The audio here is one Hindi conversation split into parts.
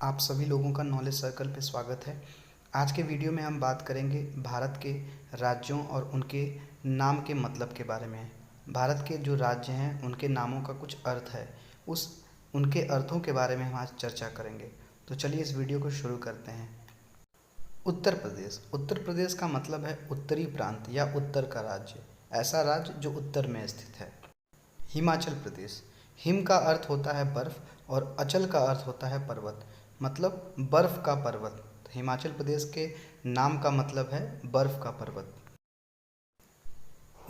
आप सभी लोगों का नॉलेज सर्कल पे स्वागत है। आज के वीडियो में हम बात करेंगे भारत के राज्यों और उनके नाम के मतलब के बारे में। भारत के जो राज्य हैं उनके नामों का कुछ अर्थ है, उस उनके अर्थों के बारे में हम आज चर्चा करेंगे। तो चलिए इस वीडियो को शुरू करते हैं। उत्तर प्रदेश। उत्तर प्रदेश का मतलब है उत्तरी प्रांत या उत्तर का राज्य, ऐसा राज्य जो उत्तर में स्थित है। हिमाचल प्रदेश। हिम का अर्थ होता है बर्फ और अचल का अर्थ होता है पर्वत, मतलब बर्फ का पर्वत। हिमाचल प्रदेश के नाम का मतलब है बर्फ का पर्वत।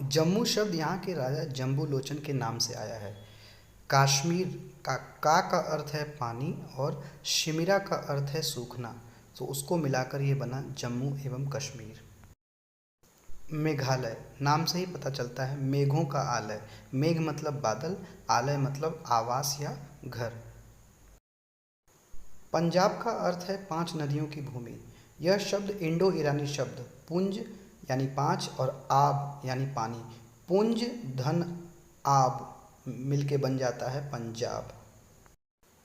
जम्मू शब्द यहाँ के राजा जम्बू लोचन के नाम से आया है। कश्मीर का अर्थ है पानी और शिमिरा का अर्थ है सूखना, तो उसको मिलाकर ये बना जम्मू एवं कश्मीर। मेघालय। नाम से ही पता चलता है मेघों का आलय। मेघ मतलब बादल, आलय मतलब आवास या घर। पंजाब का अर्थ है 5 नदियों की भूमि। यह शब्द इंडो ईरानी शब्द पुंज यानी 5 और आब यानी पानी, पुंज धन आब मिलके बन जाता है पंजाब।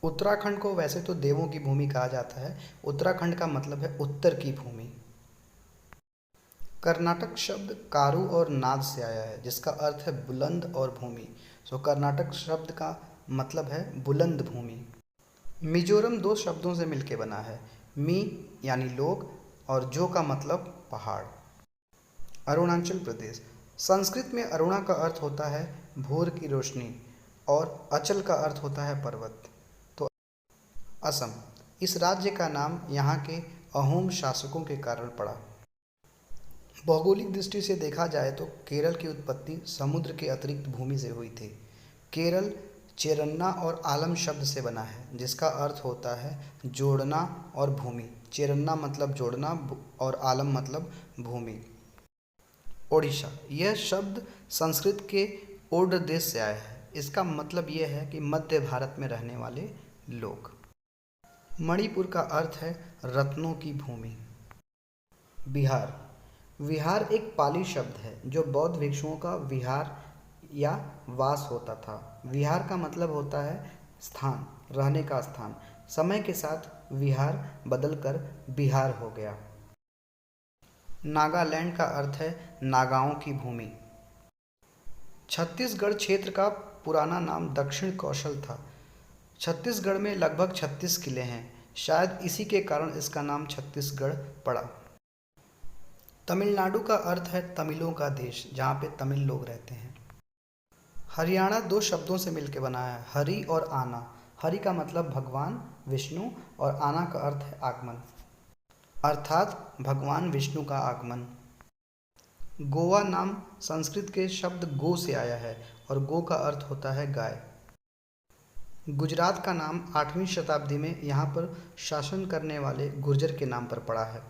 उत्तराखंड को वैसे तो देवों की भूमि कहा जाता है। उत्तराखंड का मतलब है उत्तर की भूमि। कर्नाटक शब्द कारू और नाद से आया है, जिसका अर्थ है बुलंद और भूमि। सो कर्नाटक शब्द का मतलब है बुलंद भूमि। मिजोरम 2 शब्दों से मिलकर बना है, मी यानी लोग और जो का मतलब पहाड़। अरुणाचल प्रदेश। संस्कृत में अरुणा का अर्थ होता है भोर की रोशनी और अचल का अर्थ होता है पर्वत। तो असम। इस राज्य का नाम यहाँ के अहोम शासकों के कारण पड़ा। भौगोलिक दृष्टि से देखा जाए तो केरल की उत्पत्ति समुद्र के अतिरिक्त भूमि से हुई थी। केरल चेरन्ना और आलम शब्द से बना है, जिसका अर्थ होता है जोड़ना और भूमि। चेरन्ना मतलब जोड़ना और आलम मतलब भूमि। ओडिशा। यह शब्द संस्कृत के ओड देश से आया है। इसका मतलब यह है कि मध्य भारत में रहने वाले लोग। मणिपुर का अर्थ है रत्नों की भूमि। बिहार। विहार एक पाली शब्द है जो बौद्ध भिक्षुओं का विहार या वास होता था। विहार का मतलब होता है स्थान, रहने का स्थान। समय के साथ विहार बदलकर बिहार हो गया। नागालैंड का अर्थ है नागाओं की भूमि। छत्तीसगढ़ क्षेत्र का पुराना नाम दक्षिण कौशल था। छत्तीसगढ़ में लगभग 36 किले हैं, शायद इसी के कारण इसका नाम छत्तीसगढ़ पड़ा। तमिलनाडु का अर्थ है तमिलों का देश, जहाँ पे तमिल लोग रहते हैं। हरियाणा 2 शब्दों से मिलकर बना है, हरि और आना। हरि का मतलब भगवान विष्णु और आना का अर्थ है आगमन, अर्थात भगवान विष्णु का आगमन। गोवा नाम संस्कृत के शब्द गो से आया है और गो का अर्थ होता है गाय। गुजरात का नाम 8वीं शताब्दी में यहाँ पर शासन करने वाले गुर्जर के नाम पर पड़ा है।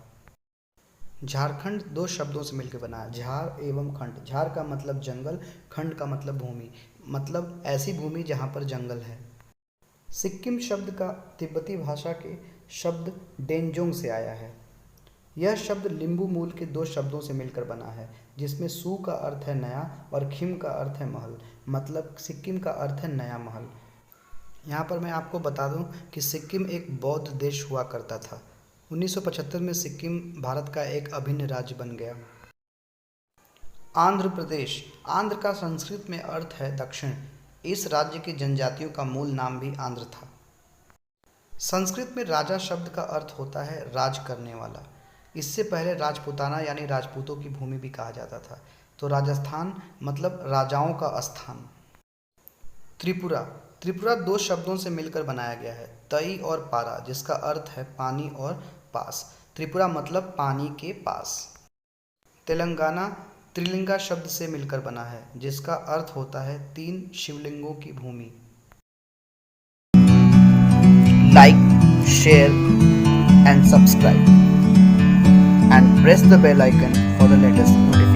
झारखंड 2 शब्दों से मिलकर बना है, झार एवं खंड। झार का मतलब जंगल, खंड का मतलब भूमि, मतलब ऐसी भूमि जहाँ पर जंगल है। सिक्किम शब्द का तिब्बती भाषा के शब्द डेंजोंग से आया है। यह शब्द लिंबू मूल के 2 शब्दों से मिलकर बना है, जिसमें सू का अर्थ है नया और खिम का अर्थ है महल, मतलब सिक्किम का अर्थ है नया महल। यहाँ पर मैं आपको बता दूँ कि सिक्किम एक बौद्ध देश हुआ करता था। 1975 में सिक्किम भारत का एक अभिन्न राज्य बन गया। आंध्र प्रदेश। आंध्र का संस्कृत में अर्थ है दक्षिण। इस राज्य की जनजातियों का मूल नाम भी आंध्र था। संस्कृत में राजा शब्द का अर्थ होता है राज करने वाला। इससे पहले राजपूताना यानी राजपूतों की भूमि भी कहा जाता था। तो राजस्थान मतलब राजाओं का स्थान। त्रिपुरा। त्रिपुरा 2 शब्दों से मिलकर बनाया गया है, तई और पारा, जिसका अर्थ है पानी और पास। त्रिपुरा मतलब पानी के पास। तेलंगाना त्रिलिंगा शब्द से मिलकर बना है, जिसका अर्थ होता है 3 शिवलिंगों की भूमि। Like, share and subscribe and press the bell icon for the latest notification.